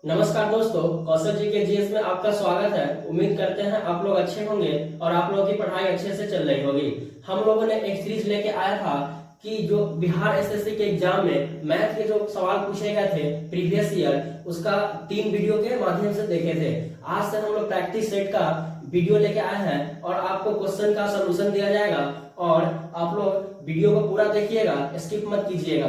नमस्कार दोस्तों, कौशल जी के जीएस में आपका स्वागत है। उम्मीद करते हैं आप लोग अच्छे होंगे और आप लोगों की पढ़ाई अच्छे से चल रही होगी। हम लोगों ने एक सीरीज लेके आया था कि जो बिहार एसएससी के एग्जाम में मैथ के जो सवाल पूछे गए थे प्रीवियस ईयर, उसका 3 वीडियो के माध्यम से देखे थे। आज से हम लोग प्रैक्टिस सेट का वीडियो लेके आए हैं और आपको क्वेश्चन का सोल्यूशन दिया जाएगा और आप लोग वीडियो को पूरा देखिएगा, स्किप मत कीजिएगा।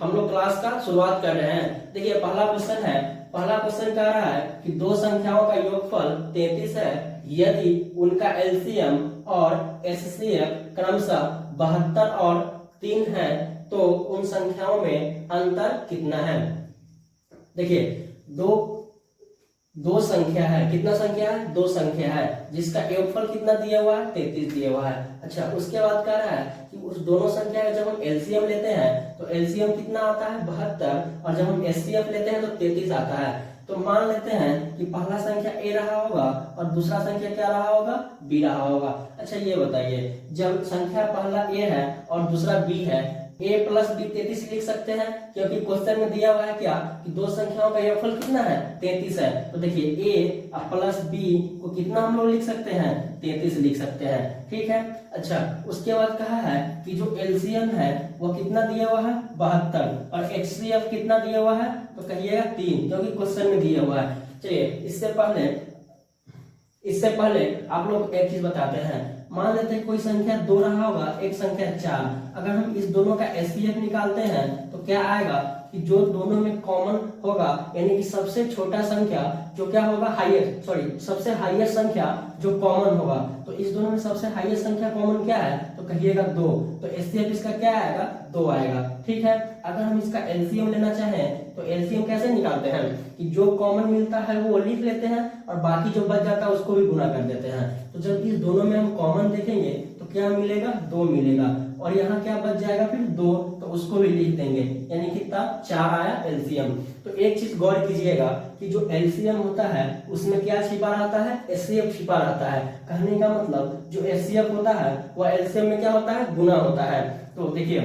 हम लोग क्लास का शुरुआत कर रहे हैं। देखिए पहला क्वेश्चन कह रहा है कि दो संख्याओं का योगफल 33 है यदि उनका एलसीएम और एचसीएफ क्रमशः 72 और 3 है तो उन संख्याओं में अंतर कितना है। देखिए दो संख्या है, कितना संख्या है, दो संख्या है जिसका योगफल कितना दिया हुआ है, 33 दिया हुआ है। अच्छा, उसके बाद कह रहा है कि उस दोनों संख्या का जब हम एलसीएम लेते हैं तो एलसीएम कितना आता है, 72, और जब हम एचसीएफ लेते हैं तो 33 आता है। तो मान लेते हैं कि पहला संख्या ए रहा होगा और दूसरा संख्या क्या रहा होगा, बी रहा होगा। अच्छा ये बताइए, जब संख्या पहला ए है और दूसरा बी है, a प्लस बी 33 लिख सकते हैं क्योंकि क्वेश्चन में दिया हुआ है क्या कि दो संख्याओं का योगफल कितना है, 33 है। तो देखिए a प्लस बी को कितना हम लोग लिख सकते हैं, 33 लिख सकते हैं। ठीक है। अच्छा, उसके बाद कहा है कि जो एलसीएम है वो कितना दिया हुआ है, 72, और एचसीएफ कितना दिया हुआ है, तो कहिएगा 3, क्योंकि क्वेश्चन में दिया हुआ है। चलिए इससे पहले आप लोग एक चीज बताते हैं। मान लेते हैं कोई संख्या 2 रहा होगा, एक संख्या 4। अगर हम इस दोनों का एचसीएफ निकालते हैं तो क्या आएगा कि जो दोनों में कॉमन होगा, यानी कि सबसे छोटा संख्या जो क्या होगा, सबसे हाईएस्ट संख्या जो कॉमन होगा। तो इस दोनों में सबसे हाईएस्ट संख्या कॉमन क्या है, तो कहिएगा 2। तो एचसीएफ इसका क्या आएगा, 2 आएगा। ठीक है। अगर हम इसका एलसीएम लेना चाहें तो एलसीएम कैसे निकालते हैं कि जो कॉमन मिलता है वो लिख लेते हैं और बाकी जो बच जाता है उसको भी गुना कर देते हैं। तो जब इस दोनों में हम कॉमन देखेंगे तो क्या मिलेगा, 2 मिलेगा, और यहाँ क्या बच जाएगा फिर 2, तो उसको भी लिख देंगे, यानी कितना, 4 आया एलसीएम। तो एक चीज गौर कीजिएगा कि जो एलसीएम होता है उसमें क्या छिपा रहता है, एचसीएफ छिपा रहता है। कहने का मतलब जो एचसीएफ होता है वो एलसीएम में क्या होता है, गुना होता है। तो देखिए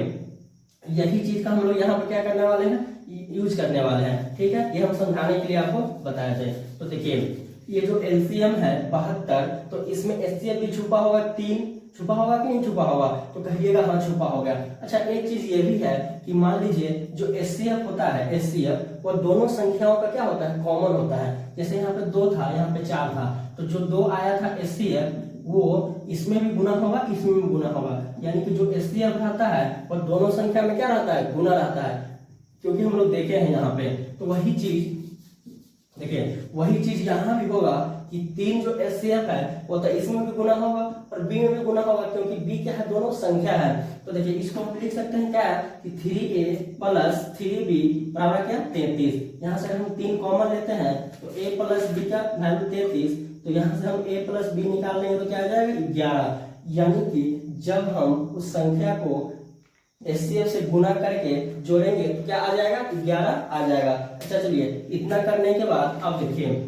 यही चीज का हम लोग यहाँ पे क्या करने वाले हैं, यूज करने वाले हैं। ठीक है, ये हम समझाने के लिए आपको बताया जाए। तो देखिए ये जो एलसीएम है 72, तो इसमें एचसीएफ भी छुपा होगा, 3 छुपा होगा कि नहीं छुपा होगा, तो कहिएगा हाँ छुपा हो गया। अच्छा, एक चीज ये भी है कि मान लीजिए जो एचसीएफ होता है, एचसीएफ वो दोनों संख्याओं का क्या होता है, कॉमन होता है। जैसे यहाँ पे 2 था, यहाँ पे 4 था, तो जो 2 आया था एचसीएफ वो इसमें भी गुना होगा, इसमें भी गुना होगा, यानी कि जो एचसीएफ रहता है वो दोनों संख्या में क्या रहता है, गुना रहता है, क्योंकि हम लोग देखे हैं यहाँ पे। तो वही चीज देखिए, वही चीज यहाँ भी होगा कि 3 जो एचसीएफ है वो तो इसमें भी गुना होगा और बी में भी गुना होगा, क्योंकि बी क्या है, दोनों संख्या है। तो देखिए इसको हम लिख सकते हैं क्या है कि 3a प्लस 3b बराबर क्या, 33। यहाँ से हम 3 कॉमन लेते हैं तो a प्लस बी का वैल्यू 33, तो यहाँ से हम a प्लस बी निकाल लेंगे तो क्या आ जाएगा, 11। यानी कि जब हम उस संख्या को एचसीएफ से गुना करके जोड़ेंगे तो क्या आ जाएगा, 11 आ जाएगा। अच्छा चलिए, इतना करने के बाद अब देखिए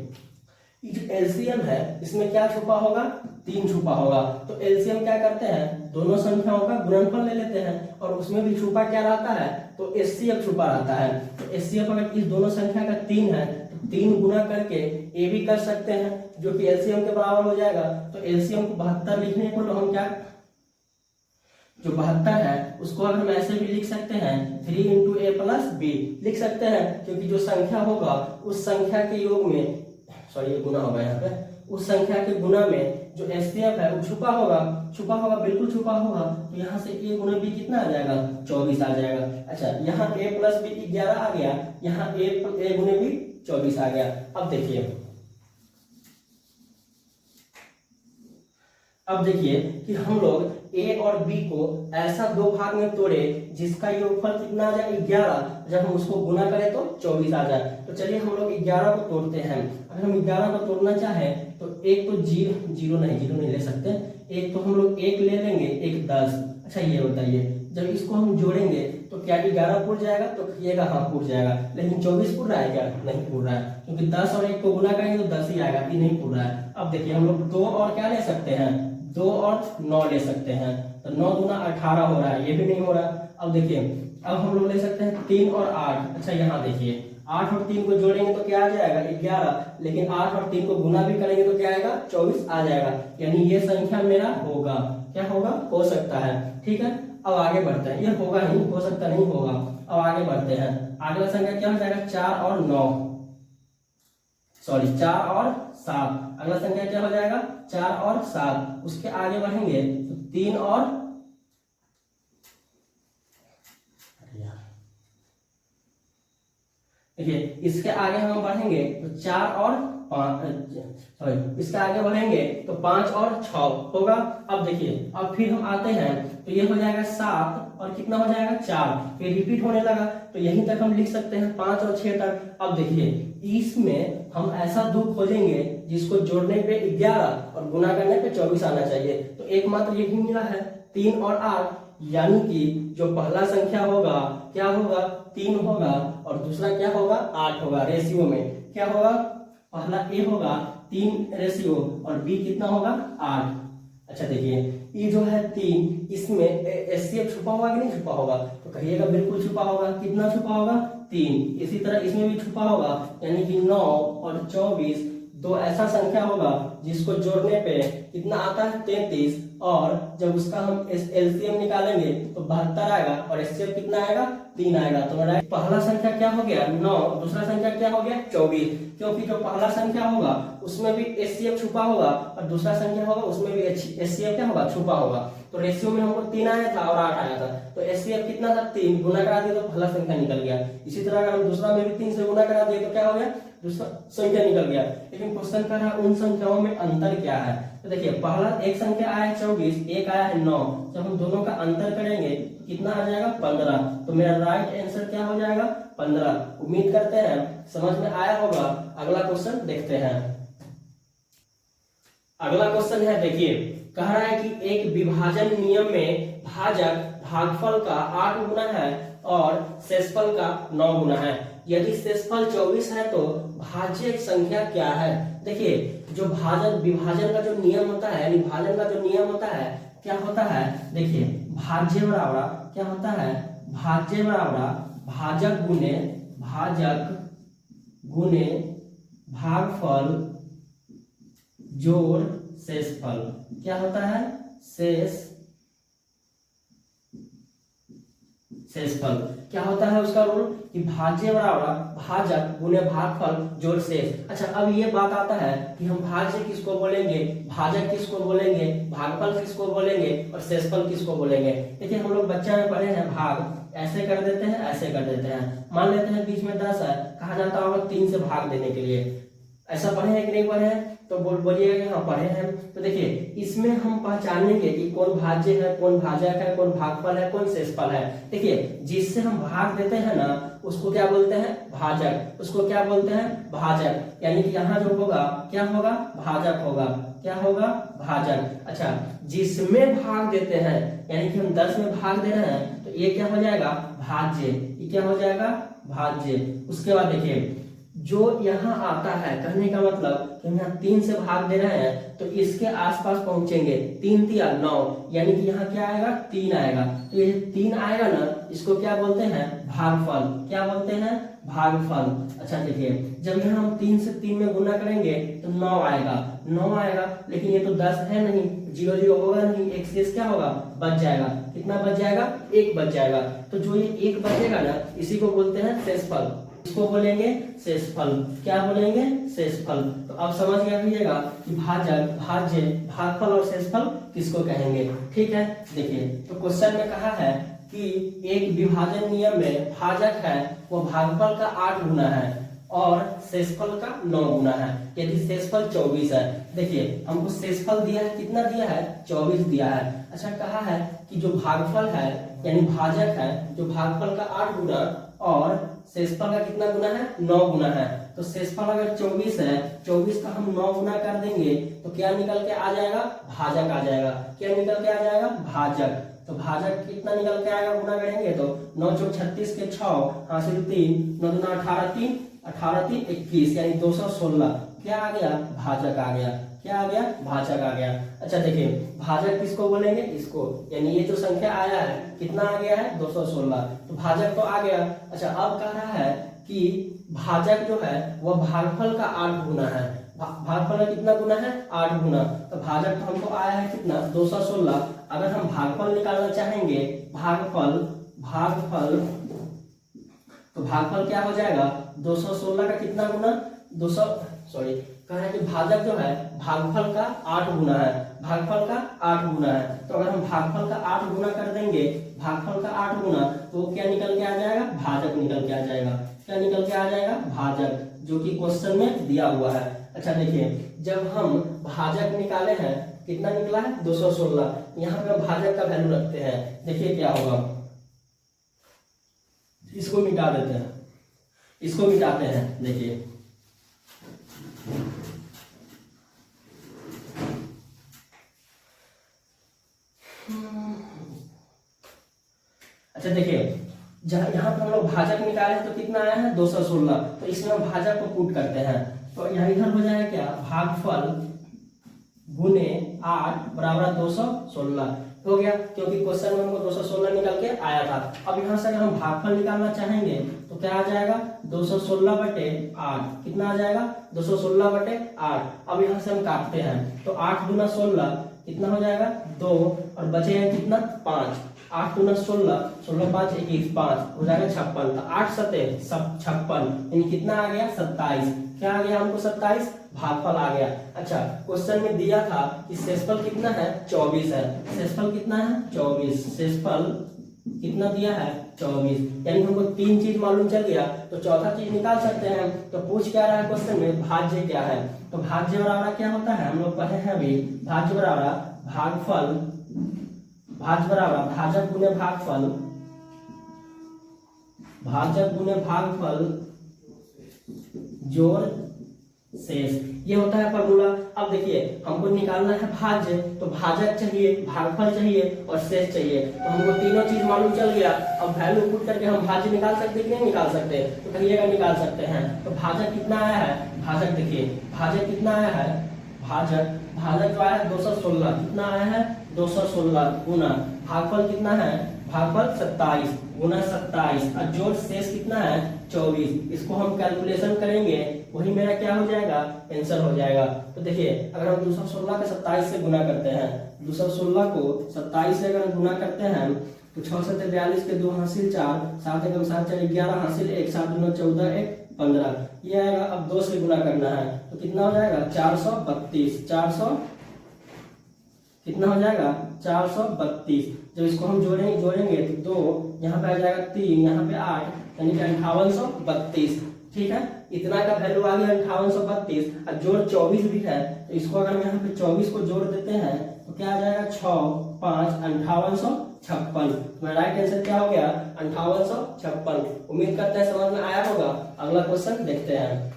जो एलसीएम है इसमें क्या छुपा होगा, 3 छुपा होगा। तो एलसीएम क्या करते हैं, दोनों संख्याओं का गुणनफल ले लेते हैं और उसमें भी छुपा क्या रहता है, तो एचसीएफ छुपा रहता है। तो एचसीएफ अगर इस दोनों संख्या का 3 है तो 3 गुना करके ए भी कर सकते हैं जो कि एलसीएम के बराबर हो जाएगा। तो एलसीएम को 72 लिखने को हम क्या, जो 72 है उसको हम ऐसे भी लिख सकते हैं, 3 इंटू ए प्लस बी लिख सकते हैं, क्योंकि जो संख्या होगा उस संख्या के योग में, ये गुना होगा यहाँ पे, उस संख्या के गुना में जो एचसीएफ है वो छुपा होगा, बिल्कुल छुपा होगा। तो यहाँ से ए गुना बी कितना आ जाएगा, 24 आ जाएगा। अच्छा, यहाँ ए प्लस बी 11 आ गया, यहाँ ए गुना बी 24 आ गया। अब देखिए कि हम लोग a और b को ऐसा 2 भाग में तोड़े जिसका योगफल कितना आ जाए, 11। जब हम उसको गुना करें तो 24 आ जाए। तो चलिए हम लोग 11 को तोड़ते हैं। अगर हम 11 को तोड़ना चाहें तो एक तो जीरो नहीं ले सकते, एक तो हम लोग 1 ले लेंगे, 1 10। अच्छा ये बताइए, जब इसको हम जोड़ेंगे तो क्या 11 पुर जाएगा, तो कहिएगा हाँ पुर जाएगा। लेकिन 24 पुर रहा है क्या, नहीं पुर रहा है, क्योंकि 10 और 1 को गुना करेंगे तो 10 ही आएगा, ये नहीं पुर रहा है। अब देखिए हम लोग 2 और क्या ले सकते हैं, 2 और 9 ले सकते हैं, तो 9 दूना 18 हो रहा है, ये भी नहीं हो रहा। अब देखिए अब हम लोग ले सकते हैं 3 और 8। अच्छा यहाँ देखिए 8 और 3 को जोड़ेंगे तो क्या आ जाएगा 11, लेकिन 8 और 3 को गुना भी करेंगे तो क्या आएगा 24 आ जाएगा, यानी ये संख्या मेरा होगा, क्या होगा, हो सकता है। ठीक है, अब आगे बढ़ते हैं, ये होगा नहीं, हो सकता नहीं होगा। अब आगे बढ़ते हैं, अगला संख्या क्या हो जाएगा 4 और 9, सॉरी 4 और 7, अगला संख्या क्या हो जाएगा 4 और 7। उसके आगे बढ़ेंगे तो 3 और देखिए इसके आगे हम बढ़ेंगे तो 4 और 5, सॉरी इसके आगे बढ़ेंगे तो 5 और 6 होगा। अब देखिए अब फिर हम आते हैं तो ये हो जाएगा 7 और कितना हो जाएगा 4, ये रिपीट होने लगा तो यहीं तक हम लिख सकते हैं 5 और 6 तक। अब देखिए इसमें हम ऐसा दो खोजेंगे जिसको जोड़ने पे 11 और गुना करने पे 24 आना चाहिए, तो एकमात्र यही मिला है 3 और 8, यानी कि जो पहला संख्या होगा क्या होगा 3 होगा और दूसरा क्या होगा 8 होगा। रेशियो में क्या होगा, पहला ए होगा 3 रेशियो और बी कितना होगा 8। अच्छा देखिए ये जो है 3, इसमें एचसीएफ छुपा होगा कि नहीं छुपा होगा, तो कहिएगा बिल्कुल छुपा होगा। कितना छुपा होगा 3। इसी तरह इसमें भी छुपा होगा, यानी कि 9 और 24 दो ऐसा संख्या होगा जिसको जोड़ने पे कितना आता है 33, और जब उसका हम एलसीएम निकालेंगे तो 72 आएगा और एचसीएफ कितना आएगा 3 आएगा। तो मेरा पहला संख्या क्या हो गया 9, दूसरा संख्या क्या हो गया 24, क्योंकि जो पहला संख्या होगा उसमें भी एचसीएफ छुपा होगा और दूसरा संख्या होगा उसमें भी एचसीएफ क्या होगा छुपा होगा। तो रेशियो में हमको 3 आया था और 8 आया था, तो एचसीएफ कितना था 3, गुना करा दिया तो पहला संख्या निकल गया। इसी तरह अगर हम दूसरा में भी 3 से गुना करा दिए तो क्या हो गया दूसरा संख्या निकल गया। लेकिन क्वेश्चन कर रहा है उन संख्याओं में अंतर क्या है, तो देखिए पहला एक संख्या आया है 24, एक आया है 9, जब हम दोनों का अंतर करेंगे तो कितना आ जाएगा 15, तो मेरा राइट आंसर क्या हो जाएगा 15। उम्मीद करते हैं समझ में आया होगा। अगला क्वेश्चन देखते हैं। अगला क्वेश्चन है देखिए, कह रहा है कि एक विभाजन नियम में भाजक भागफल का 8 गुना है और शेषफल का 9 गुना है। यदि शेषफल 24 है तो भाज्य संख्या क्या है। देखिए जो भाजन विभाजन का जो नियम होता है, यानी भाजन का जो नियम होता है क्या होता है, देखिए भाज्य बराबर क्या होता है, भाज्य बराबर भाजक गुने भागफल जोड़ शेषफल। क्या होता है शेषफल क्या होता है उसका रूल कि भाज्य बराबर भाजक गुने भागफल जोड़ शेष। अच्छा अब ये बात आता है कि हम भाज्य किसको बोलेंगे, भाजक किसको बोलेंगे, भागफल किसको बोलेंगे और शेषफल किसको बोलेंगे। देखिए हम लोग बच्चा में पढ़े हैं भाग ऐसे कर देते हैं ऐसे कर देते हैं, मान लेते हैं बीच में 10 है, कहा जाता होगा 3 से भाग देने के लिए। ऐसा पढ़े हैं कि नहीं पढ़े हैं, तो बोलिएगा कि हाँ पढ़े हैं। तो देखिए इसमें हम पहचानेंगे कि कौन भाज्य है, कौन भाजक है, कौन भागफल है, कौन शेषफल है। देखिए जिससे हम भाग देते हैं ना उसको क्या बोलते हैं भाजक, उसको क्या बोलते हैं भाजक, यानी कि यहाँ जो होगा क्या होगा भाजक होगा, क्या होगा भाजक। अच्छा जिसमें भाग देते हैं यानी कि हम 10 में भाग दे रहे हैं तो ये क्या हो जाएगा भाज्य, ये क्या हो जाएगा भाज्य। उसके बाद देखिए जो यहाँ आता है, कहने का मतलब कि हम यहाँ 3 से भाग दे रहे हैं तो इसके आसपास पहुंचेंगे, 3 तिया 9, यानी कि यहाँ क्या आएगा 3 आएगा। तो ये 3 आएगा ना, इसको क्या बोलते हैं भागफल, क्या बोलते हैं भागफल। अच्छा देखिए जब यहाँ हम 3 से 3 में गुना करेंगे तो 9 आएगा, 9 आएगा, लेकिन ये तो 10 है नहीं, 0 0 होगा नहीं, एक शेष क्या होगा बच जाएगा। कितना बच जाएगा 1 बच जाएगा। तो जो ये 1 बचेगा ना इसी को बोलते हैं शेषफल, इसको बोलेंगे शेषफल। क्या बोलेंगे शेषफल। तो अब समझ गया रहिएगा कि भाजक भाज्य भागफल और शेषफल किसको कहेंगे। ठीक है देखिए तो क्वेश्चन में कहा है कि एक विभाजन नियम में भाजक है वो भागफल का 8 गुना है और शेषफल का 9 गुना है। यदि शेषफल 24 है, देखिए हमको शेषफल दिया है, कितना दिया है 24 दिया है। अच्छा कहा है कि जो भागफल है यानी भाजक है जो भागफल का 8 गुना और शेषफल का कितना गुना है 9 गुना है। तो शेषफल अगर 24 है, 24 का हम 9 गुना कर देंगे तो क्या निकल के आ जाएगा भाजक आ जाएगा। क्या निकल के आ जाएगा भाजक। तो भाजक कितना निकल के आएगा गुना करेंगे तो 9 चौक 36 के 6 हासिल 3 9 दूना 18 3 18 3 21 यानी 216 क्या आ गया भाजक आ गया। क्या आ गया भाजक आ गया। अच्छा देखिए भाजक किसको बोलेंगे इसको, यानी ये जो संख्या आया है कितना आ गया है 216, तो भाजक तो आ गया। अच्छा अब कह रहा है कि भाजक जो है वह भागफल का 8 गुना है। भागफल का कितना गुना है? 8 गुना। तो भाजक तो हमको आया है कितना? 216। अगर हम भागफल निकालना चाहेंगे, भागफल तो भागफल क्या हो जाएगा? 216 का कितना गुना? 200 सॉरी कह रहे हैं कि भाजक जो है भागफल का 8 गुना है। भागफल का 8 गुना है। तो अगर हम भागफल का 8 गुना कर देंगे, भागफल का 8 गुना, तो वो क्या निकल के आ जाएगा? भाजक निकल के आ जाएगा। क्या निकल के आ जाएगा? भाजक, जो कि क्वेश्चन में दिया हुआ है। अच्छा देखिए, जब हम भाजक निकाले हैं कितना निकला है? 216। यहाँ पे हम भाजक का वैल्यू रखते हैं। देखिए क्या होगा, इसको मिटा देते हैं, इसको मिटाते हैं। देखिए अच्छा देखिए, यहाँ पे हम लोग भाजक निकाले हैं तो कितना आया है? 216। तो इसमें हम भाजक को पुट करते हैं, तो यहाँ इधर हो जाएगा क्या? भागफल गुने 8 बराबर 216 हो गया, क्योंकि क्वेश्चन में हमको 216 निकल के आया था। अब यहाँ से अगर हम भागफल निकालना चाहेंगे तो क्या आ जाएगा? 216/8। कितना आ जाएगा? 216/8। अब यहाँ से हम काटते हैं, तो 8 गुना 16 कितना हो जाएगा? 2, और बचेगा कितना? 5। 8 गुना 16, 16 5 21 5 हो जाएगा 56। तो 8 सते 56, यानी कितना आ गया? 27। क्या आ गया हमको? 27 भागफल आ गया। अच्छा, क्वेश्चन में दिया था कि शेषफल कितना है? 24 है। शेषफल कितना है? 24। शेषफल कितना दिया है? 24। यानी हमको 3 चीज मालूम चल गया, तो चौथा चीज निकाल सकते हैं। तो पूछ क्या रहा है क्वेश्चन में? भाज्य क्या है? तो भाज्य बराबर क्या होता है? हम लोग पढ़े हैं अभी। भाज्य बराबर भागफल, भाज्य बराबर भाजक गुने भागफल, भाजक गुने भागफल जोड़ शेष, ये होता है फॉर्मूला। अब देखिए, हमको निकालना है भाज्य, तो भाजक चाहिए, भागफल चाहिए और शेष चाहिए। तो हमको तीनों चीज मालूम चल गया। अब वैल्यू पुट करके हम भाज्य निकाल सकते हैं कि नहीं निकाल सकते? तो कहिएगा निकाल सकते हैं। तो भाजक कितना आया है? भाजक देखिए, भाजक कितना आया है? भाजक जो आया है 216। कितना आया है? 216 गुना भागफल कितना है? भागफल 27 गुना 27 और जोड़ शेष कितना है? 24। इसको हम कैलकुलेशन करेंगे, वही मेरा क्या हो जाएगा? आंसर हो जाएगा। तो देखिए, अगर हम 216 को 27 से गुना करते हैं, 216 को 27 से अगर गुना करते हैं, तो 6 से 42 के 2 हासिल 4, 7 एकम 7 4 11 हासिल 1, 7 दूना 14 1 15, ये आएगा। अब 2 से गुना करना है तो कितना हो जाएगा? 432। 400 कितना हो जाएगा? 432। जब इसको हम जोड़ेंगे तो 2 यहाँ पे आ जाएगा 3, यहाँ पे 8, यानी कि 5832। ठीक है, इतना का वैल्यू आ गया 5832। और जोड़ 24 भी है, तो इसको अगर हम यहाँ पे 24 को जोड़ देते हैं तो क्या आ जाएगा? 6 5 5856। तो राइट आंसर क्या हो गया? 5856। उम्मीद करते हैं समझ में आया होगा। अगला क्वेश्चन देखते हैं।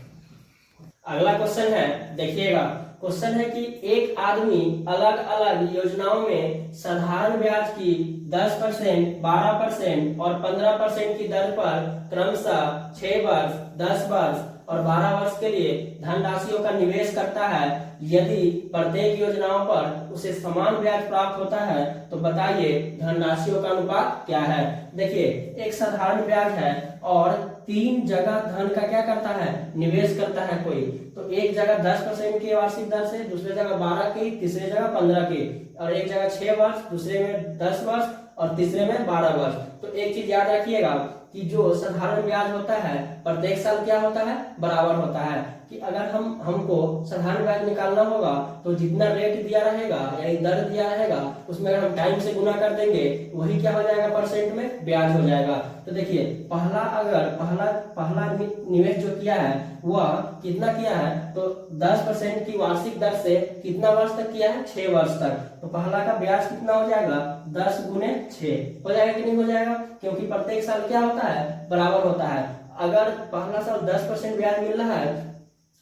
अगला क्वेश्चन है, देखिएगा, क्वेश्चन है कि एक आदमी अलग अलग योजनाओं में साधारण ब्याज की 10%, 12% और 15% की दर पर क्रमशः 6 वर्ष, 10 वर्ष और 12 वर्ष के लिए धनराशियों का निवेश करता है। यदि प्रत्येक योजनाओं पर उसे समान ब्याज प्राप्त होता है तो बताइए धनराशियों का अनुपात क्या है? देखिए, एक साधारण ब्याज है और 3 जगह धन का क्या करता है? निवेश करता है कोई। तो एक जगह 10% की वार्षिक दर से, दूसरी जगह 12 की, तीसरी जगह 15 की, और एक जगह 6 वर्ष, दूसरे में 10 वर्ष और तीसरे में 12 वर्ष। तो एक चीज याद रखिएगा कि जो साधारण ब्याज होता है प्रत्येक साल क्या होता है? बराबर होता है। कि अगर हमको साधारण ब्याज निकालना होगा तो जितना रेट दिया रहेगा यानी दर दिया रहेगा, उसमें अगर हम टाइम से गुना कर देंगे, वही क्या हो जाएगा? परसेंट में ब्याज हो जाएगा। तो देखिए, पहला निवेश जो किया है वह कितना किया है? तो 10% की वार्षिक दर से कितना वर्ष तक किया है? 6 वर्ष तक। तो पहला का ब्याज कितना हो जाएगा? 10 गुने 6 हो जाएगा कि नहीं हो जाएगा? क्योंकि प्रत्येक साल क्या होता है? बराबर होता है। अगर पहला साल 10% ब्याज मिल रहा है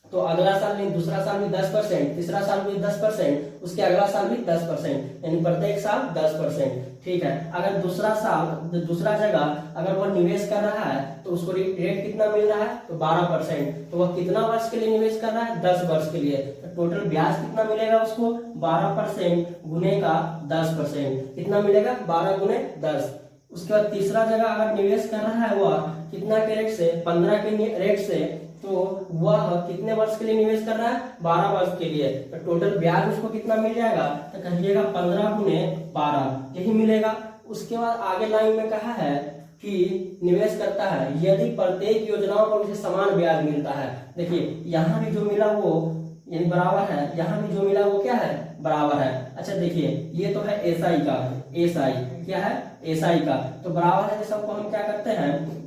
तो अगला साल नहीं, दूसरा साल भी 10%, तीसरा साल भी 10%, उसके अगला साल भी 10%, यानी प्रत्येक साल 10%। ठीक है, अगर दूसरा जगह अगर वो निवेश कर रहा है तो उसको रेट कितना मिल रहा है? तो 12%। तो वह कितना वर्ष के लिए निवेश कर रहा है? 10 वर्ष के लिए। तो टोटल ब्याज कितना मिलेगा उसको? 12% गुने का 10%। कितना मिलेगा? 12 गुने 10। उसके बाद तीसरा जगह अगर निवेश कर रहा है वह कितना के रेट से, 15 के रेट से, तो वह कितने वर्ष के लिए निवेश कर रहा है, 12 वर्ष के लिए। तो टोटल ब्याज उसको कितना मिल जाएगा, तो कहिएगा 15 गुने 12 यही मिलेगा। उसके बाद आगे लाइन में कहा है कि निवेश करता है यदि प्रत्येक योजनाओं पर उसे समान ब्याज मिलता है। देखिए यहाँ भी जो मिला वो यानी बराबर है, यहाँ भी जो मिला वो क्या है, बराबर है। अच्छा देखिए ये तो है एसआई का, एसआई क्या है, एसआई का, तो बराबर है। सबको हम क्या करते हैं,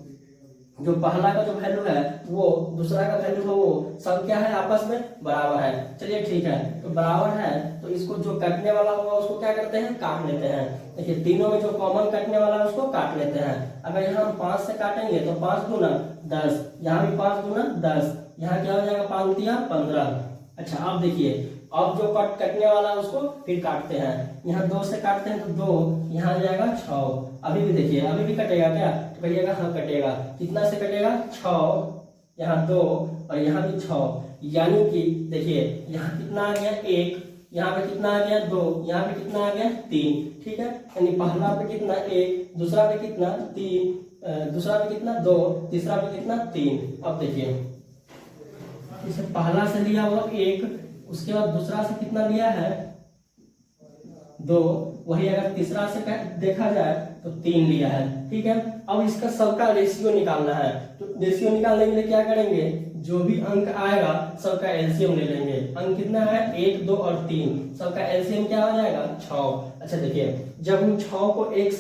जो पहला का जो वैल्यू है वो दूसरा का वैल्यू है वो सब क्या है, आपस में बराबर है। चलिए ठीक है, तो बराबर है तो इसको जो कटने वाला होगा उसको क्या करते हैं, काट लेते हैं। देखिए तीनों में जो कॉमन कटने वाला है उसको काट लेते हैं। अगर यहाँ हम 5 से काटेंगे तो 5 दूना 10, यहाँ भी 5 दूना 10, यहाँ क्या हो जाएगा 5 दिया 15। अच्छा अब देखिए अब जो कटने वाला है उसको फिर काटते हैं। यहाँ 2 से काटते हैं तो 2, यहाँ आ जाएगा 6। अभी भी देखिए अभी भी कटेगा क्या, तो कहिएगा हाँ कटेगा। कितना से कटेगा, 6, यहाँ 2 और यहाँ भी 6, यानी कि देखिए यहाँ कितना आ गया 1, यहाँ पे कितना आ गया 2, यहाँ पे कितना आ गया 3। ठीक है, यानी पहला पे कितना 1, दूसरा पे कितना 3, दूसरा पे कितना 2, तीसरा पे कितना 3। अब देखिए इसे पहला से लिया हुआ 1, उसके बाद दूसरा से कितना लिया है 2, वही अगर तीसरा से देखा जाए तो 3 लिया है। ठीक है, अब इसका सबका रेशियो निकालना है। तो रेशियो निकालने के लिए क्या करेंगे, जो भी अंक आएगा सबका एलसीएम ले लेंगे। अंक कितना है 1, 2 और 3, सबका एलसीएम क्या हो जाएगा 6। अच्छा देखिए जब हम 6 को 1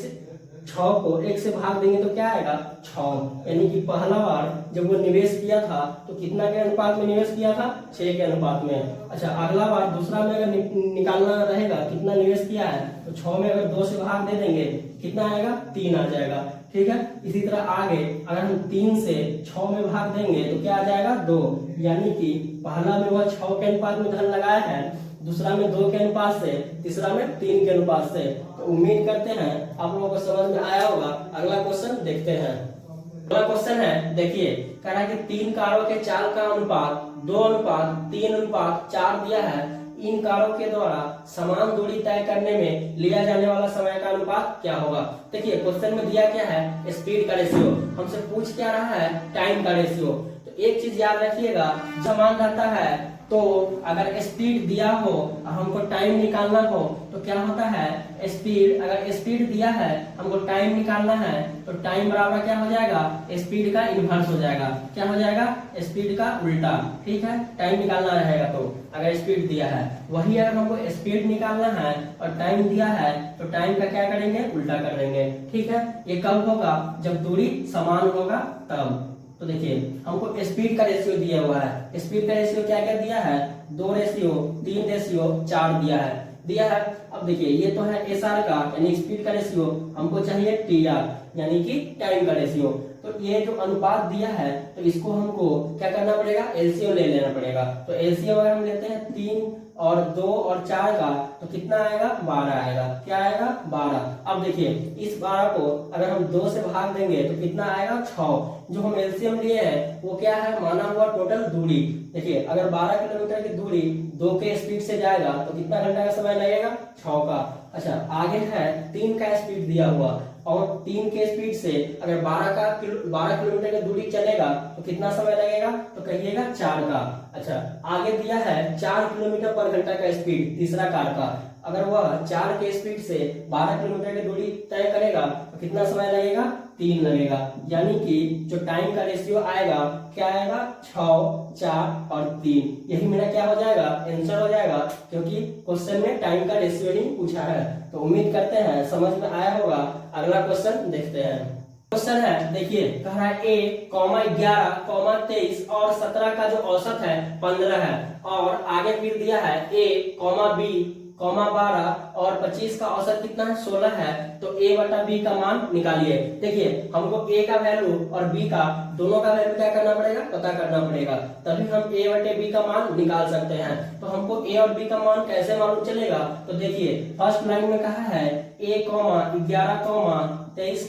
से भाग देंगे तो क्या आएगा 6, यानी कि पहला बार जब वो निवेश किया था तो कितना के अनुपात में निवेश किया था, 6 के अनुपात में। अच्छा अगला बार दूसरा में अगर निकालना रहेगा कितना निवेश किया है, तो 6 में अगर 2 से भाग दे देंगे कितना आएगा 3 आ जाएगा। ठीक है, इसी तरह आगे अगर हम 3 से 6 में भाग देंगे तो क्या आ जाएगा 2, यानी कि पहला में वह 6 के अनुपात में धन लगाया है, दूसरा में 2 के अनुपात से, तीसरा में 3 के अनुपात से। तो उम्मीद करते हैं आप लोगों को समझ में आया होगा। अगला क्वेश्चन देखते हैं। अगला क्वेश्चन है, देखिए कह रहा है कि 3 कारों के चाल का अनुपात 2:3:4 दिया है। इन कारों के द्वारा समान दूरी तय करने में लिया जाने वाला समय का अनुपात क्या होगा। देखिए क्वेश्चन में दिया क्या है, स्पीड का रेशियो, हमसे पूछ क्या रहा है, टाइम का रेशियो। तो एक चीज याद रखिएगा, समान रहता है तो अगर स्पीड दिया हो और हमको टाइम निकालना हो तो क्या होता है, स्पीड, अगर स्पीड दिया है हमको टाइम निकालना है तो टाइम बराबर क्या हो जाएगा, स्पीड का इनवर्स हो जाएगा। क्या हो जाएगा, स्पीड का उल्टा। ठीक है, टाइम निकालना रहेगा तो अगर स्पीड दिया है, वही अगर हमको स्पीड निकालना है और टाइम दिया है तो टाइम का क्या करेंगे, उल्टा कर देंगे। ठीक है, ये कब होगा, जब दूरी समान होगा तब। तो देखिए हमको स्पीड का रेशियो दिया हुआ है। स्पीड का रेशियो क्या क्या दिया है, 2:3:4 दिया है। अब देखिए ये तो है एसआर का यानी स्पीड का रेशियो, हमको चाहिए टीआर यानी कि टाइम का रेशियो। तो ये जो अनुपात दिया है तो इसको हमको क्या करना पड़ेगा, एलसीएम ले लेना पड़ेगा। तो एलसीएम अगर हम लेते हैं 3 और 2 और 4 का तो कितना आएगा, 12 आएगा। क्या आएगा, 12। अब देखिए इस 12 को अगर हम 2 से भाग देंगे तो कितना आएगा, 6। जो हम एलसीएम लिए हैं वो क्या है, माना हुआ टोटल दूरी। देखिए अगर 12 किलोमीटर की दूरी 2 के स्पीड से जाएगा तो कितना घंटा का समय लगेगा, 6 का। अच्छा आगे है 3 का स्पीड दिया हुआ और 3 के स्पीड से अगर 12 किलोमीटर की दूरी चलेगा तो कितना समय लगेगा, तो कहिएगा 4 का। अच्छा आगे दिया है 4 किलोमीटर पर घंटा का स्पीड तीसरा कार का, अगर वह 4 के स्पीड से 12 किलोमीटर की दूरी तय करेगा तो कितना समय लगेगा, 3 लगेगा। यानी कि जो टाइम का रेशियो आएगा क्या आएगा, 6, 4 और 3। यही मेरा क्या हो जाएगा, आंसर हो जाएगा, क्योंकि क्वेश्चन में टाइम का रेशियो ही पूछा है। तो उम्मीद करते हैं समझ में आया होगा। अगला क्वेश्चन देखते हैं। क्वेश्चन है, देखिए कह रहा है a, 11, 23 और 17 का जो औसत है 15 है, और आगे फिर दिया है a, b, 12 और 25 का औसत कितना है, 16 है। तो a बटा b का मान निकालिए। देखिए हमको a का वैल्यू और b का दोनों का वैल्यू क्या करना पड़ेगा, पता करना पड़ेगा, तभी हम a बटे b का मान निकाल सकते हैं। तो हमको a और b का मान कैसे मालूम चलेगा, तो देखिए फर्स्ट लाइन में कहा है a, 11, 23,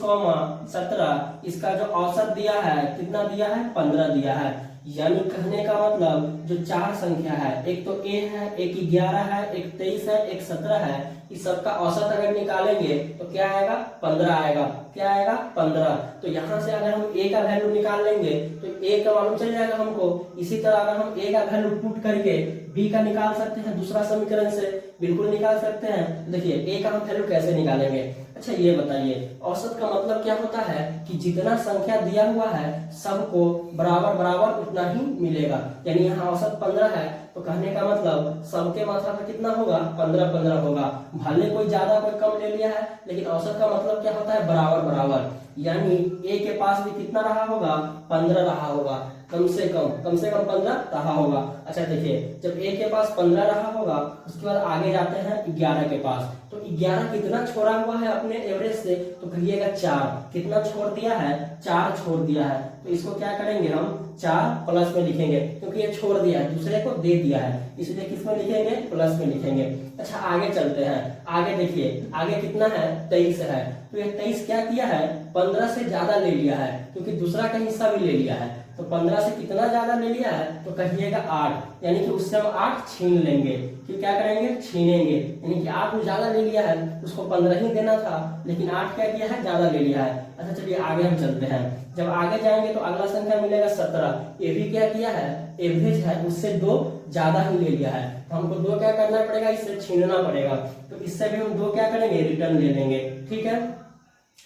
17, इसका जो औसत दिया है कितना दिया है, 15 दिया है। यानी कहने का मतलब जो 4 संख्या है, एक तो a है, एक 11 है, एक 23 है, एक 17 है, इस सब का औसत अगर निकालेंगे तो क्या आएगा 15 आएगा। क्या आएगा 15। तो यहाँ से अगर हम a का वैल्यू निकाल लेंगे तो a का मालूम चल जाएगा हमको। इसी तरह अगर हम a का वैल्यू पुट करके b का निकाल सकते हैं दूसरा समीकरण से, बिल्कुल निकाल सकते हैं। तो देखिए a का हम वैल्यू कैसे निकालेंगे। अच्छा ये बताइए, औसत का मतलब क्या होता है कि जितना संख्या दिया हुआ है सबको बराबर बराबर उतना ही मिलेगा। यानी यहाँ औसत 15 है तो कहने का मतलब सबके मात्रा पर कितना होगा 15 15 होगा। भले कोई ज्यादा कोई कम ले लिया है लेकिन औसत का मतलब क्या होता है बराबर बराबर। यानी a के पास भी कितना रहा होगा 15 रहा होगा, कम से कम 15 रहा होगा। अच्छा देखिए, जब a के पास 15 रहा होगा उसके बाद आगे जाते हैं 11 के पास। तो 11 कितना छोड़ा हुआ है अपने एवरेज से, तो कहिएगा 4। कितना छोड़ दिया है 4 छोड़ दिया है। तो इसको क्या करेंगे हम 4 प्लस में लिखेंगे, क्योंकि ये छोड़ दिया है दूसरे को दे दिया है, इसलिए किस में लिखेंगे प्लस में लिखेंगे। अच्छा आगे चलते हैं, आगे देखिए आगे कितना है 23 है। तो ये 23 क्या किया है 15 से ज्यादा ले लिया है, क्योंकि दूसरा का हिस्सा भी ले लिया है। तो 15 से कितना ज्यादा ले लिया है तो कहिएगा 8, यानी कि उससे हम 8 छीन लेंगे। कि क्या करेंगे छीनेंगे, यानी कि 8 वो ज्यादा ले लिया है, उसको 15 ही देना था लेकिन 8 क्या किया है ज्यादा ले लिया है। अच्छा चलिए आगे हम चलते हैं। जब आगे जाएंगे तो अगला संख्या मिलेगा 17। ये भी क्या किया है एवरेज है, उससे 2 ज्यादा ही ले लिया है। तो हमको 2 क्या करना पड़ेगा, इससे छीनना पड़ेगा। तो इससे भी हम 2 क्या करेंगे रिटर्न ले लेंगे। ठीक है।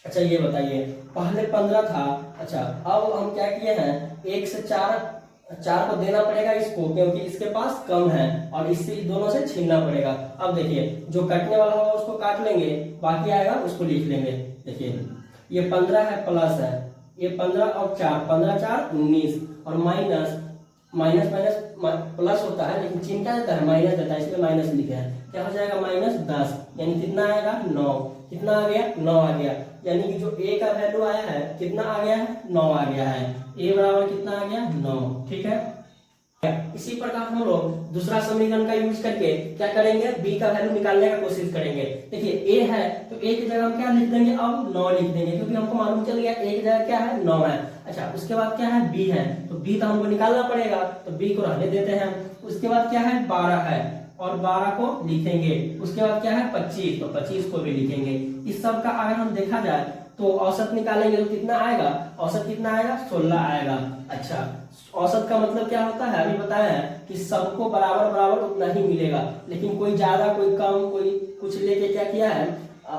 अच्छा ये बताइए, पहले 15 था। अच्छा अब हम क्या किए हैं 1 से 4 को देना पड़ेगा इसको, क्योंकि इसके पास कम है और इससे दोनों से छीनना पड़ेगा। अब देखिए जो कटने वाला होगा उसको काट लेंगे, बाकी आएगा उसको लिख लेंगे। देखिए ये 15 है प्लस है, ये 15 और 4 15 4 19 और माइनस माइनस माइनस प्लस होता है लेकिन चिन्ह क्या देता है माइनस देता है, इसलिए माइनस लिखे हैं। क्या हो जाएगा -10, यानी कितना आएगा 9। कितना आ गया 9 आ गया। यानी कि जो a का वैल्यू आया है कितना आ गया है 9 आ गया है। a बराबर कितना आ गया 9। ठीक है। इसी प्रकार हम लोग दूसरा समीकरण का यूज करके क्या करेंगे b का वैल्यू निकालने का कोशिश करेंगे। देखिए a है तो a की जगह हम क्या लिख देंगे अब 9 लिख देंगे, क्योंकि हमको मालूम चल गया a की जगह क्या है 9 है। अच्छा उसके बाद क्या है b है, तो b तो हमको निकालना पड़ेगा, तो b को रहने देते हैं। उसके बाद क्या है 12 है और 12 को लिखेंगे। उसके बाद क्या है 25, तो 25 को भी लिखेंगे। इस सब का अगर हम देखा जाए तो औसत निकालेंगे तो कितना आएगा, औसत कितना आएगा 16 आएगा। अच्छा औसत का मतलब क्या होता है अभी बताया है कि सबको बराबर बराबर उतना ही मिलेगा, लेकिन कोई ज्यादा कोई कम कोई कुछ लेके क्या किया है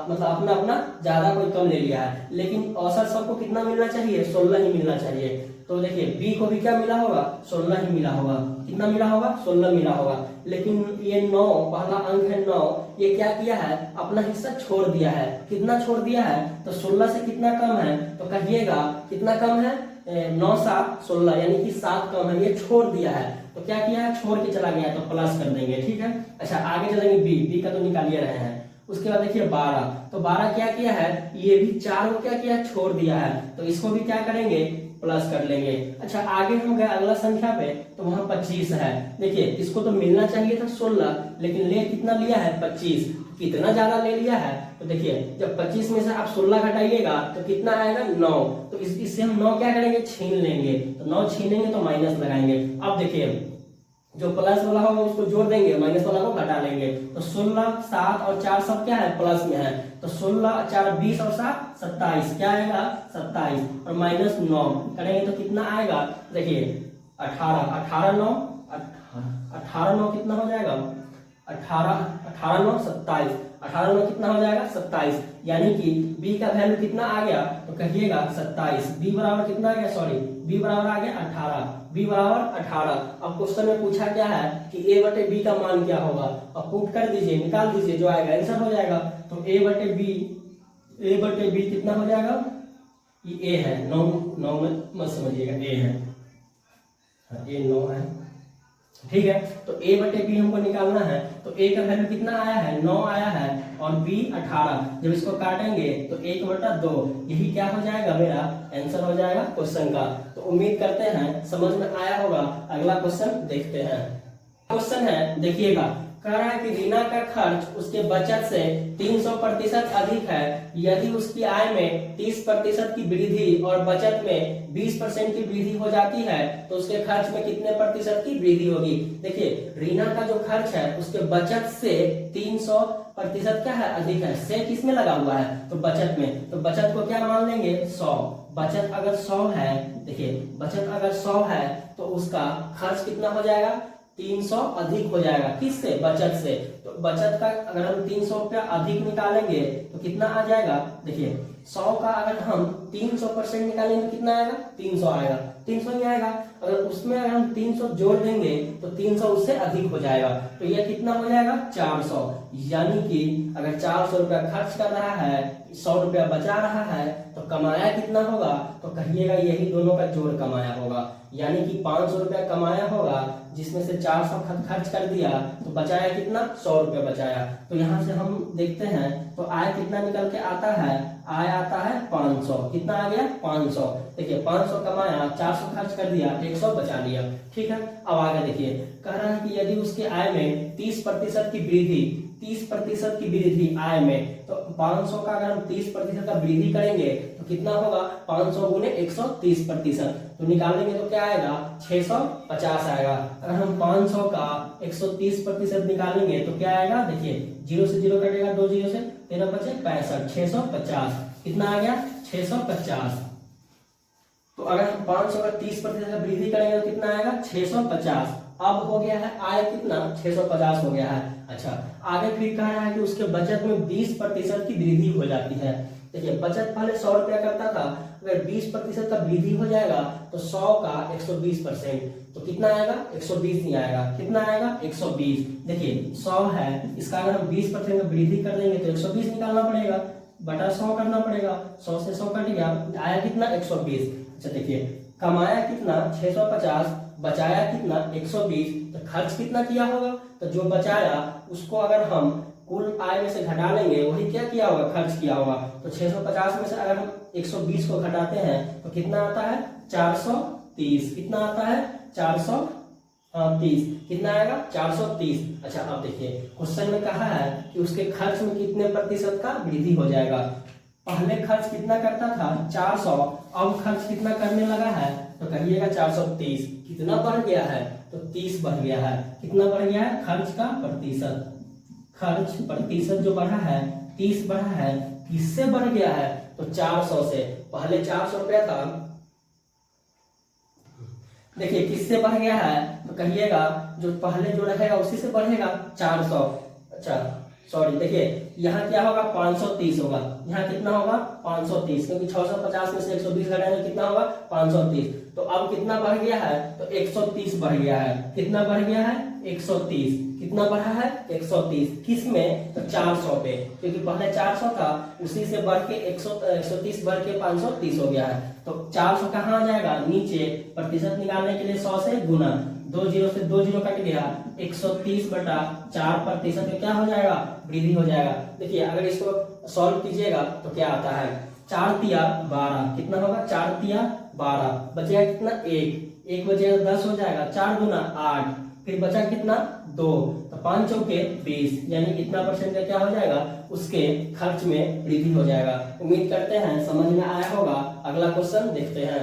मतलब अपना अपना ज्यादा कोई कम ले लिया है, लेकिन औसत सबको कितना मिलना चाहिए 16 ही मिलना चाहिए। तो देखिए b को भी क्या मिला होगा 16 ही मिला होगा। कितना मिला होगा 16 मिला होगा। लेकिन ये 9 पहला अंक है 9, ये क्या किया है अपना हिस्सा छोड़ दिया है। कितना छोड़ दिया है तो 16 से कितना कम है, तो कहिएगा कितना कम है 9 7 16, यानी कि 7 कम है, ये छोड़ दिया है। तो क्या किया है छोड़ के चला गया, तो प्लस कर देंगे। ठीक है। अच्छा आगे चलेंगे b का तो निकालिए रहे हैं। उसके बाद देखिए 12, तो 12 क्या किया है ये भी 4 को क्या किया छोड़ दिया है, तो इसको भी क्या करेंगे प्लस कर लेंगे। अच्छा आगे हम गए अगला संख्या पे, तो वहां 25 है। देखिए इसको तो मिलना चाहिए था 16, लेकिन ले कितना लिया है 25, कितना ज्यादा ले लिया है। तो देखिए जब 25 में से आप 16 घटाइएगा तो कितना आएगा 9, तो इससे हम 9 क्या करेंगे छीन लेंगे। तो 9 छीनेंगे तो माइनस लगाएंगे। अब देखिए जो प्लस वाला होगा उसको जोड़ देंगे, माइनस वाला को घटा लेंगे। तो 16 7 और 4 सब क्या है प्लस में है, तो 16 4 20 और 7 27, क्या आएगा 27 और -9 करेंगे तो कितना आएगा। देखिए 18 9 कितना हो जाएगा 18 9 27, 18 9 कितना हो जाएगा 27, यानी कि b का वैल्यू कितना आ गया तो कहिएगा 27। b बराबर कितना आ गया सॉरी b बराबर आ गया 18, b बराबर 18। अब क्वेश्चन में पूछा क्या है कि a बटे b का मान क्या होगा, अब पुट कर दीजिए निकाल दीजिए, जो आएगा आंसर हो जाएगा। तो a बटे b कितना हो जाएगा, ये a है 9 में मत समझिएगा a है, ये 9 है। ठीक है। तो a बटे b हमको निकालना है, तो a का वैल्यू कितना आया है 9 आया है और b 18। जब इसको काटेंगे तो 1/2, यही क्या हो जाएगा मेरा आंसर हो जाएगा क्वेश्चन का। तो उम्मीद करते हैं समझ में आया होगा। अगला क्वेश्चन देखते हैं। क्वेश्चन है देखिएगा, कह रहा है कि रीना का खर्च उसके बचत से 300% अधिक है। यदि उसकी आय में 30% की वृद्धि और बचत में 20% की वृद्धि हो जाती है तो उसके खर्च में कितने प्रतिशत की वृद्धि होगी। देखिए रीना का जो खर्च है उसके बचत से 300% क्या है, अधिक है। से किस में लगा हुआ है, तो बचत में। तो बचत को क्या मान लेंगे, 100। बचत अगर 100 है, देखिए बचत अगर 100 है तो उसका खर्च कितना हो जाएगा, 300 अधिक हो जाएगा। किससे, बचत से। तो बचत का अगर हम 300 रुपया अधिक निकालेंगे तो कितना आ जाएगा, देखिए 100 का अगर हम 300% निकालेंगे तो कितना आएगा, 300 आएगा। 300 ही आएगा। अगर उसमें अगर हम 300 जोड़ देंगे तो 300 उससे अधिक हो जाएगा। तो यह कितना हो जाएगा, 400। यानी कि अगर 400 रुपया खर्च कर रहा है, 100 रुपया बचा रहा है, तो कमाया कितना होगा, तो कहिएगा यही दोनों का जोड़ कमाया होगा। यानी कि 500 रुपया कमाया होगा, जिसमें से 400 खर्च कर दिया तो बचाया कितना, 100 रुपया बचाया। तो यहाँ से हम देखते हैं तो आय कितना निकल के आता है, आय आता है 500। कितना आ गया, 500। देखिए 500 कमाया, 400 खर्च कर दिया, 100 बचा लिया। ठीक है, अब आगे देखिए, कह रहा है कि यदि उसके आय में 30% की वृद्धि, 30% की वृद्धि आय में, तो 500 का अगर हम 30% का वृद्धि करेंगे तो कितना होगा, 500 गुने 130%। तो निकालेंगे तो क्या आएगा, 650 आएगा। अगर हम 500 का 130% निकालेंगे तो क्या आएगा, देखिए 0 से 0 कटेगा, 2 0 से 13 बचे 65, 650। कितना आ गया, 650। तो अगर हम 500 का 30% का वृद्धि करेंगे तो कितना आएगा, 650। अब हो गया है आय कितना, 650 हो गया है। अच्छा, आगे फिर कह रहा है कि उसके बचत में 20% की वृद्धि हो जाती है। देखिए बचत पहले 100 रुपया करता था, अगर 20% का वृद्धि हो जाएगा तो 100 का 120%, तो कितना आएगा, 120 नहीं आएगा। कितना आएगा, 120। देखिए 100 है, इसका अगर हम 20% का वृद्धि कर देंगे तो 120 निकालना पड़ेगा, बटा 100 करना पड़ेगा। 100 से 100 कट गया, आया कितना, 120। अच्छा देखिए, कमाया कितना, 650, बचाया कितना, 120। तो खर्च कितना किया होगा, तो जो बचाया उसको अगर हम कुल आय में से घटा लेंगे, वही क्या किया होगा, खर्च किया होगा। तो 650 में से अगर हम 120 को घटाते हैं तो कितना आता है, 430। कितना आता है, 430। कितना आएगा, 430। अच्छा अब देखिए, क्वेश्चन में कहा है कि उसके खर्च में कितने प्रतिशत का वृद्धि हो जाएगा। पहले खर्च कितना करता था, 400, अब खर्च कितना करने लगा है, तो कहिएगा 430। कितना बढ़ गया है, तो 30 बढ़ गया है। कितना बढ़ गया है, खर्च का प्रतिशत। खर्च प्रतिशत जो बढ़ा है, 30 बढ़ा है। किससे बढ़ गया है, तो 400 से। पहले 400 रुपया था, देखिए किससे बढ़ गया है, तो कहिएगा जो पहले जो रहेगा उसी से बढ़ेगा, 400। अच्छा सॉरी, देखिए यहाँ क्या होगा, 530 होगा। यहाँ कितना होगा, 530, क्योंकि 650 में से 120 घटाएंगे तो कितना होगा, 530। तो अब कितना बढ़ गया है, तो 130 बढ़ गया है। कितना बढ़ गया है, 130। कितना बढ़ा है, 130। किस में, तो 400 पे, क्योंकि पहले 400 था, उसी से बढ़ के 130 बढ़ के 530 हो गया है। तो 400 कहाँ आ जाएगा, नीचे। प्रतिशत निकालने के लिए 100 से गुना, 2 0 से 2 0 कट गया, 130 बटा 4% में क्या हो जाएगा, वृद्धि हो जाएगा। देखिए अगर इसको सॉल्व कीजिएगा तो क्या आता है, 4 तिया 12। कितना होगा, 4 तिया 12। बचेगा कितना, 1 बचेगा 10 हो जाएगा, 4 गुना 8, फिर बचा कितना, 2। तो 5 चौके 20, यानी इतना परसेंट का क्या हो जाएगा, उसके खर्च में वृद्धि हो जाएगा। उम्मीद करते हैं समझ में आया होगा। अगला क्वेश्चन देखते हैं।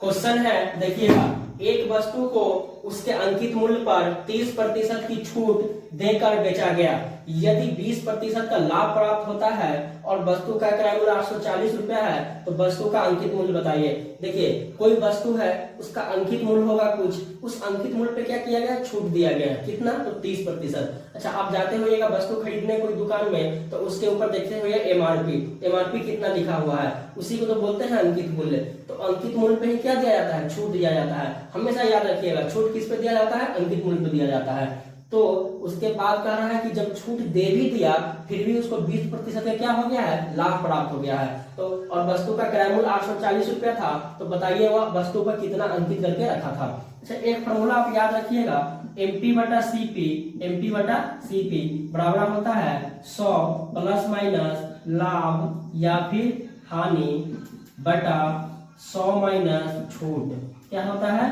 क्वेश्चन है, देखिएगा, एक वस्तु को उसके अंकित मूल्य पर 30% की छूट देकर बेचा गया। यदि 20% का लाभ प्राप्त होता है और वस्तु का क्रय मूल्य 840 रुपया है तो वस्तु का अंकित मूल्य बताइए। देखिए कोई वस्तु है, उसका अंकित मूल्य होगा कुछ, उस अंकित मूल्य पे क्या किया गया, छूट दिया गया। कितना, तो 30%। अच्छा आप जाते होइएगा वस्तु खरीदने कोई दुकान में, तो उसके ऊपर देखते हुए एमआरपी कितना लिखा हुआ है, उसी को तो बोलते हैं अंकित मूल्य। तो अंकित मूल्य पे ही क्या दिया जाता है, छूट दिया जाता है। हमेशा याद रखिएगा, छूट किस पे दिया जाता है, अंकित मूल्य पे दिया जाता है। तो उसके बाद कह रहा है कि जब छूट दे भी दिया फिर भी उसको 20% का क्या हो गया है, लाभ प्राप्त हो गया है। तो और वस्तु का क्रय मूल्य 840 रुपया था, तो बताइए वह वस्तु पर कितना अंकित करके रखा था। अच्छा एक फॉर्मूला आप याद रखिएगा, एमपी बटा सीपी बराबर होता है 100 प्लस माइनस लाभ या फिर हानि बटा 100 माइनस छूट। क्या होता है,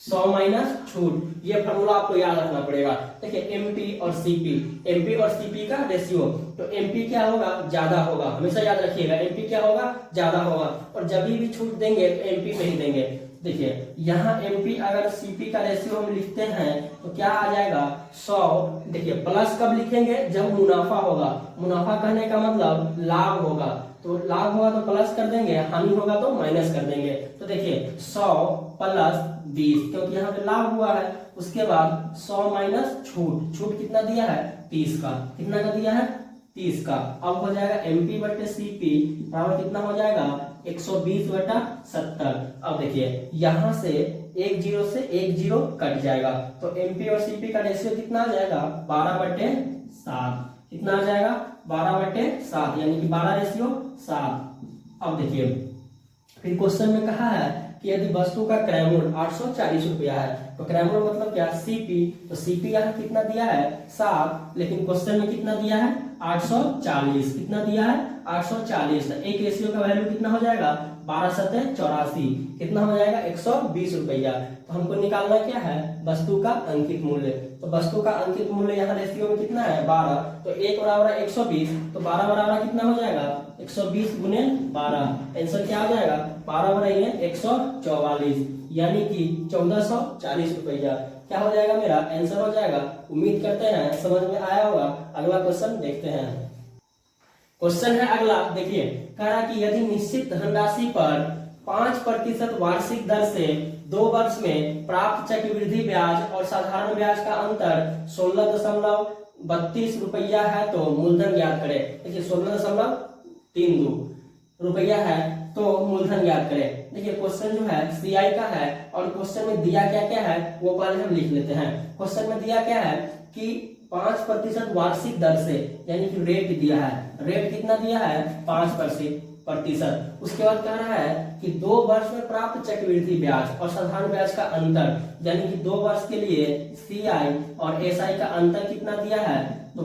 100 माइनस छूट, ये फॉर्मूला आपको याद रखना पड़ेगा। देखिए एमपी और सीपी का रेशियो, तो एमपी क्या होगा, ज्यादा होगा, हमेशा याद रखिएगा एमपी क्या होगा, ज्यादा होगा, और जब भी छूट देंगे तो एमपी में ही देंगे। देखिए यहाँ एमपी अगर सीपी का रेशियो हम लिखते हैं तो क्या आ जाएगा 100। देखिए प्लस कब लिखेंगे, जब मुनाफा होगा, मुनाफा कहने का मतलब लाभ होगा, तो लाभ होगा तो प्लस कर देंगे, हानि होगा तो माइनस कर देंगे। तो देखिए 100 प्लस 20, क्योंकि यहाँ पे लाभ हुआ है। उसके बाद 100 माइनस छूट कितना दिया है, 30 का, कितना का दिया है, 30 का। अब हो जाएगा एमपी बटे सीपी बराबर कितना हो जाएगा, 120 बटा 70। अब देखिए यहाँ से एक जीरो से एक जीरो कट जाएगा, तो एमपी और सीपी का रेशियो कितना आ जाएगा, 12/7। कितना आ जाएगा, 12/7, यानी कि 12:7। अब देखिए फिर क्वेश्चन में कहा है कि यदि वस्तु का क्रय मूल्य 840 रुपया है, तो क्रय मूल्य मतलब क्या, सीपी, तो सीपी यहाँ कितना दिया है 7, लेकिन क्वेश्चन में कितना दिया है 840, कितना दिया है 840, तो एक रेशियो का वैल्यू कितना हो जाएगा 12/84, कितना हो जाएगा 120 रुपया। तो हमको निकालना क्या है, वस्तु का अंकित मूल्य, तो वस्तु का अंकित मूल्य यहाँ रेशियो में कितना है 12, तो 1 बराबर 120, तो 12 बराबर कितना हो जाएगा 120 गुने 12, आंसर क्या आ जाएगा 12 बराबर 144, यानी कि 1440 रुपया क्या हो जाएगा, मेरा आंसर हो जाएगा। उम्मीद करते हैं समझ में आया होगा। अगला क्वेश्चन देखते हैं। क्वेश्चन है अगला, देखिए कह रहा कि यदि निश्चित धनराशि पर 5% वार्षिक दर से 2 वर्ष में प्राप्त चक्रवृद्धि ब्याज और साधारण ब्याज का अंतर 16.32 रुपया है तो मूलधन ज्ञात करें। देखिए 16.32 रुपया है तो मूलधन ज्ञात करें। देखिए क्वेश्चन जो है सीआई का है, और क्वेश्चन में दिया क्या क्या है वो पहले हम लिख लेते हैं। क्वेश्चन में दिया क्या है कि 5% वार्षिक दर से, यानी कि रेट दिया है, रेट कितना दिया है 5%। उसके बाद कह रहा है कि 2 वर्ष में प्राप्त चक्रवृद्धि ब्याज और साधारण ब्याज का अंतर, यानी कि 2 वर्ष के लिए सीआई और एसआई का अंतर कितना दिया है, तो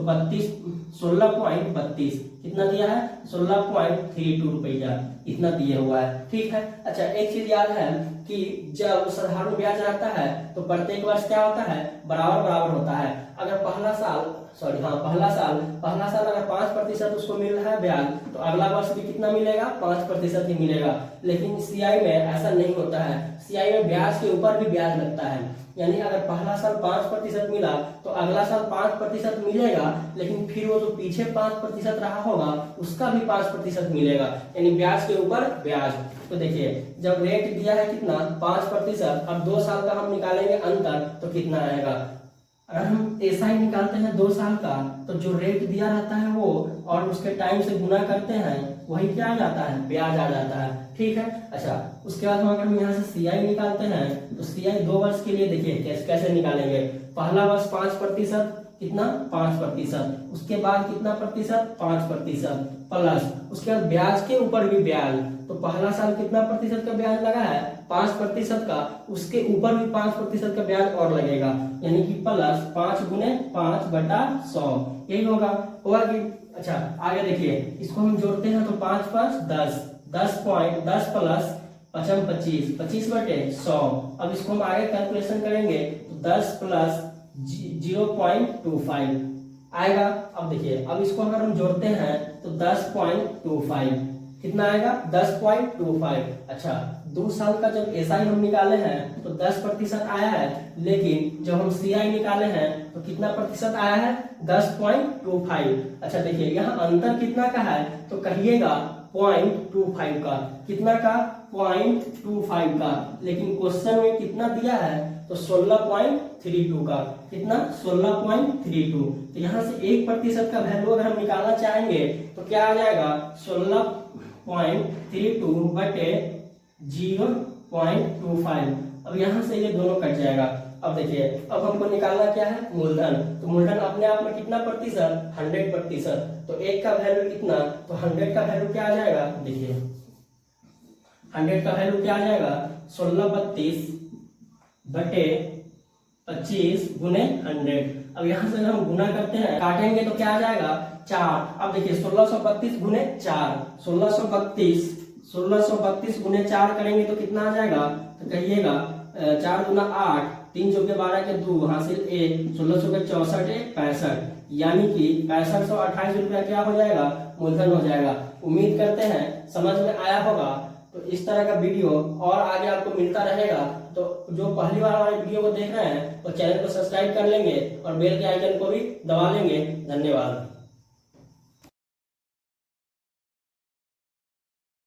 16.32, कितना दिया है 16.32 रुपया, इतना दिया हुआ है। ठीक है, अच्छा एक चीज याद है कि जब साधारण ब्याज रहता है तो प्रत्येक वर्ष क्या होता है, बराबर बराबर होता है। अगर पहला साल अगर 5% उसको मिल रहा है ब्याज, तो अगला वर्ष भी कितना मिलेगा 5% ही मिलेगा। लेकिन सीआई में ऐसा नहीं होता है, सीआई में ब्याज के ऊपर भी ब्याज लगता है, यानी अगर पहला साल 5% मिला तो अगला साल 5% मिलेगा, लेकिन फिर वो जो पीछे 5% रहा होगा उसका भी 5% मिलेगा, यानी ब्याज के ऊपर ब्याज। तो देखिए जब रेट दिया है कितना 5%, अब 2 साल का हम निकालेंगे अंतर तो कितना आएगा। अगर हम एसआई निकालते हैं 2 साल का, तो जो रेट दिया रहता है वो और उसके टाइम से गुना करते हैं, वही क्या आ जाता है, ब्याज आ जाता है। ठीक है, अच्छा उसके बाद अगर हम यहाँ से सीआई निकालते हैं तो सीआई 2 वर्ष के लिए देखिए कैसे निकालेंगे। पहला वर्ष 5%, कितना 5%, उसके बाद कितना प्रतिशत 5% प्लस, उसके बाद ब्याज के ऊपर भी ब्याज, तो पहला साल कितना प्रतिशत का ब्याज लगा है 5% का, उसके ऊपर भी 5% का ब्याज और लगेगा, यानी कि प्लस 5 गुने 5/100, यही होगा कि। अच्छा आगे देखिए इसको हम जोड़ते हैं तो 5 + 10, 10 प्लस 5 25, 25/100। अब इसको हम आगे कैलकुलेशन करेंगे तो 10 प्लस 0.25 आएगा। अब देखिए अब इसको अगर हम जोड़ते हैं तो 10.25, कितना आएगा 10.25। अच्छा 2 साल का जब एसआई हम निकाले हैं तो 10% आया है, लेकिन जब हम सीआई निकाले हैं तो कितना प्रतिशत आया है 10.25। अच्छा देखिए यहाँ अंतर कितना का है, तो कहिएगा 0.25 का, कितना का 0.25 का, लेकिन क्वेश्चन में कितना दिया है तो 16.32 का, कितना 16.32। तो यहाँ से 1% का वैल्यू अगर हम निकालना चाहेंगे तो क्या आ जाएगा 16.32 बटे 0.25। अब यहाँ से ये दोनों कट जाएगा। अब देखिए अब हमको निकालना क्या है मूलधन, तो मूलधन अपने आप में कितना प्रतिशत 100%, तो 1 का वैल्यू कितना, तो 100 का वैल्यू क्या आ जाएगा, देखिए 100 का वैल्यू क्या आ जाएगा 1632 बटे 25 गुने 100। अब यहाँ से हम गुना करते हैं, काटेंगे तो क्या आ जाएगा 4। अब देखिए 1632 गुने 4, 1632 गुने 4 करेंगे तो कितना आ जाएगा, तो कहिएगा 4 दूना 8, 3 चौके 12 के 2, हासिल 1, 16 चौके 64, 65, यानी कि 6528 रुपया क्या हो जाएगा, मूलधन हो जाएगा। उम्मीद करते हैं समझ में आया होगा। तो इस तरह का वीडियो और आगे आपको मिलता रहेगा। तो जो पहली बार हमारे वीडियो को देख रहे हैं वो चैनल को सब्सक्राइब कर लेंगे और बेल के आइकन को भी दबा लेंगे। धन्यवाद।